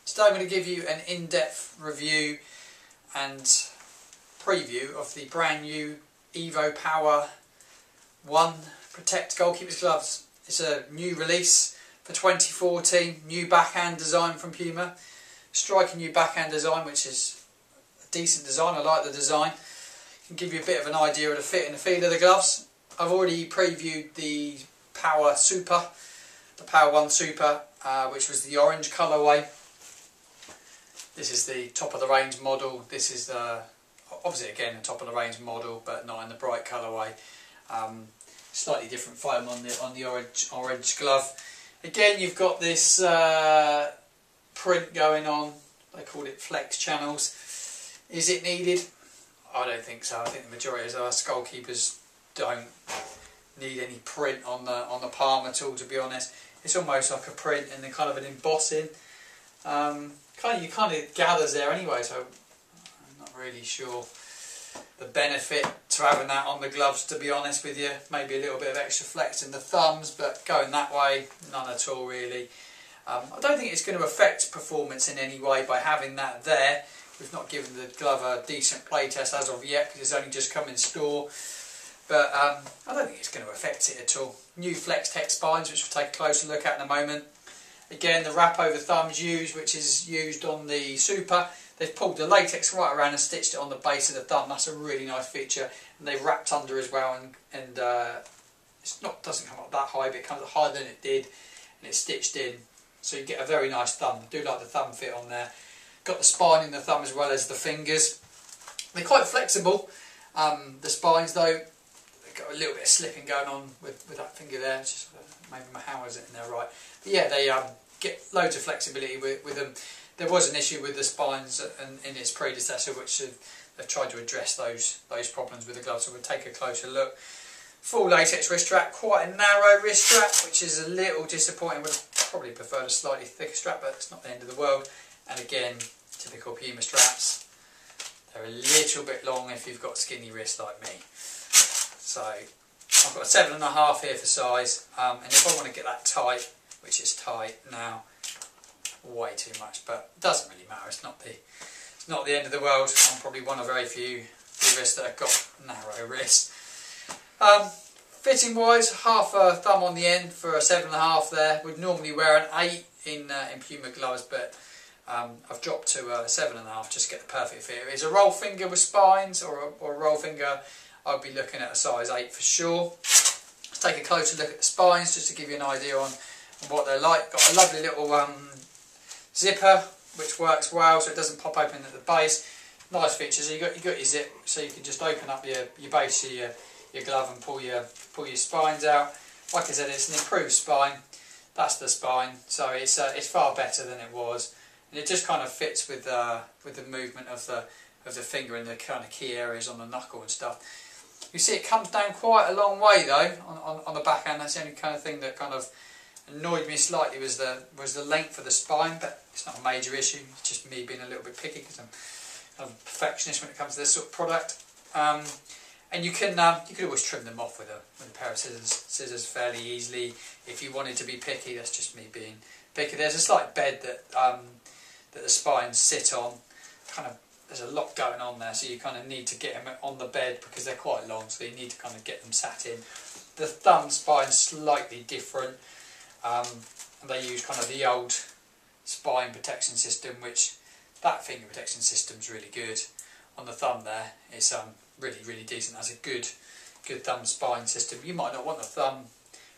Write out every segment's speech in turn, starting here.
Today I'm going to give you an in-depth review and preview of the brand new Evo Power 1 Protect Goalkeeper's Gloves. It's a new release for 2014, new backhand design from Puma. Striking new backhand design, which is a decent design. I like the design. Can give you a bit of an idea of the fit and the feel of the gloves. I've already previewed the Power Super, the Power 1 Super, which was the orange colourway. This is the top of the range model. This is obviously again the top of the range model, but not in the bright colourway. Slightly different foam on the orange glove. Again, you've got this print going on. They called it flex channels. Is it needed? I don't think so. I think the majority of us goalkeepers don't need any print on the palm at all, to be honest. It's almost like a print and then kind of an embossing. You kind of gathers there anyway, so I'm not really sure the benefit to having that on the gloves, to be honest with you. Maybe a little bit of extra flex in the thumbs, but going that way, none at all really. I don't think it's going to affect performance in any way by having that there. We've not given the glove a decent play test as of yet because it's only just come in store. But I don't think it's going to affect it at all. New Flex Tech spines, which we'll take a closer look at in a moment. Again, the wrap over thumbs used, which is used on the Super. They've pulled the latex right around and stitched it on the base of the thumb. That's a really nice feature. And they've wrapped under as well, and doesn't come up that high, but it comes up higher than it did, and it's stitched in. So you get a very nice thumb. I do like the thumb fit on there. Got the spine in the thumb as well as the fingers. They're quite flexible. The spines though, they've got a little bit of slipping going on with that finger there. It's just, maybe my hammer's in there right. But yeah, they get loads of flexibility with them. There was an issue with the spines in its predecessor, which they've tried to address those problems with the glove. So we'll take a closer look. Full latex wrist strap, quite a narrow wrist strap, which is a little disappointing. Would have probably preferred a slightly thicker strap, but it's not the end of the world. And again, typical Puma straps. They're a little bit long if you've got skinny wrists like me. So I've got a 7.5 here for size, and if I want to get that tight, which is tight now, way too much, but it doesn't really matter. It's not the end of the world. I'm probably one of very few wrists that have got narrow wrists. Fitting wise, half a thumb on the end for a 7.5 there. Would normally wear an 8 in Puma gloves, but I've dropped to a 7.5 just to get the perfect fit. If it's a roll finger with spines or a roll finger, I'd be looking at a size 8 for sure. Let's take a closer look at the spines just to give you an idea on what they're like. Got a lovely little zipper which works well, so it doesn't pop open at the base. Nice feature. So you got your zip, so you can just open up your base of your glove and pull your spines out. Like I said, it's an improved spine. That's the spine, so it's far better than it was, and it just kind of fits with the movement of the finger and the kind of key areas on the knuckle and stuff. You see, it comes down quite a long way though on the backhand. That's the only kind of thing that kind of annoyed me slightly was the length of the spine, but it's not a major issue. It's just me being a little bit picky because I'm kind of a perfectionist when it comes to this sort of product. And you could always trim them off with a pair of scissors fairly easily if you wanted to be picky. That's just me being picky. There's a slight bed that the spines sit on. There's a lot going on there, so you kind of need to get them on the bed because they're quite long, so you need to kind of get them sat in. The thumb spine's slightly different, and they use kind of the old spine protection system, which that finger protection system's really good. On the thumb there, it's really decent. That's a good thumb spine system. You might not want the thumb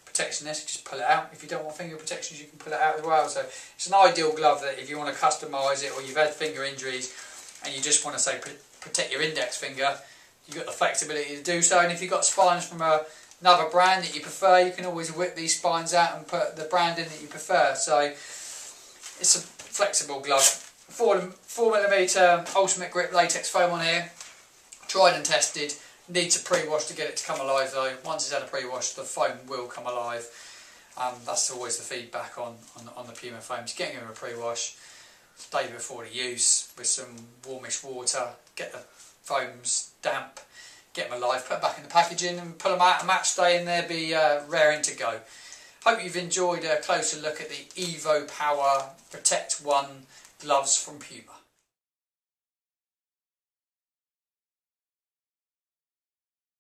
protection there, so just pull it out. If you don't want finger protections, you can pull it out as well. So it's an ideal glove that if you want to customise it, or you've had finger injuries and you just want to say protect your index finger, you've got the flexibility to do so. And if you've got spines from another brand that you prefer, you can always whip these spines out and put the brand in that you prefer. So it's a flexible glove. 4mm ultimate grip latex foam on here. Tried and tested. Needs a pre-wash to get it to come alive though. Once it's had a pre-wash, the foam will come alive. That's always the feedback on the Puma foams. Getting them a pre-wash the day before the use with some warmish water, get the foams damp, get them alive, put them back in the packaging and pull them out a match day and they'll be raring to go. Hope you've enjoyed a closer look at the Evo Power Protect 1 gloves from Puma.